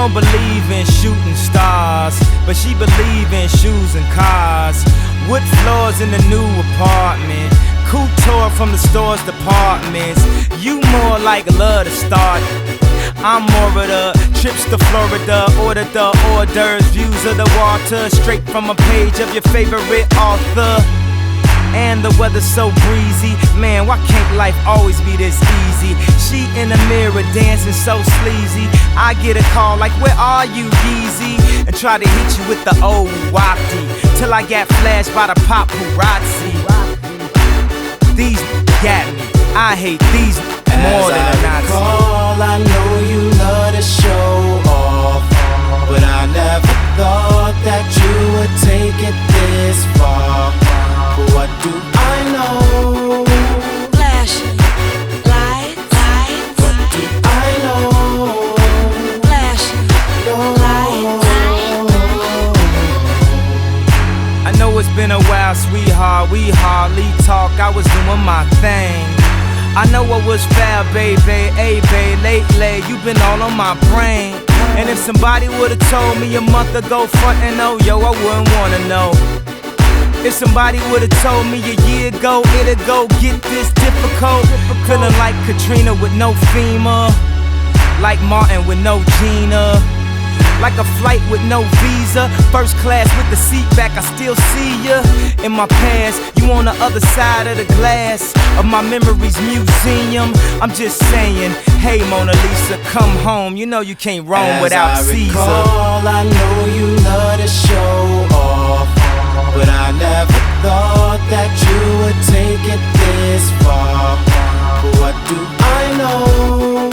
don't believe in shooting stars, but she believe in shoes and cars. Wood floors in the new apartment, couture from the store's departments. You more like love to start, I'm more of the trips to Florida. Order the hors d'oeuvres, views of the water, straight from a page of your favorite author. And the weather's so breezy, man, why can't life always be this easy? She in the mirror dancing so sleazy, I get a call like, where are you, Yeezy? And try to hit you with the old wapty, till I got flashed by the paparazzi. These got me, I hate these more than a Nazi. I know you love to show off, but I never thought that you would take it this far. But what do I know? Flashing lights, lights. What do I know? Flashing lights. I know it's been a while, sweetheart, we hardly talk. I was doing my thing. I know I was foul, baby, hey, babe, lately you been all on my brain. And if somebody would've told me a month ago, frontin' oh, yo, I wouldn't wanna know. If somebody would've told me a year ago, it'd go get this difficult. Feeling like Katrina with no FEMA, like Martin with no Gina, like a flight with no visa, first class with the seat back, I still see ya. In my past, you on the other side of the glass of my memories museum. I'm just saying, hey Mona Lisa, come home. You know you can't roam without Caesar. I know you love to show off, but I never thought that you would take it this far. But what do I know?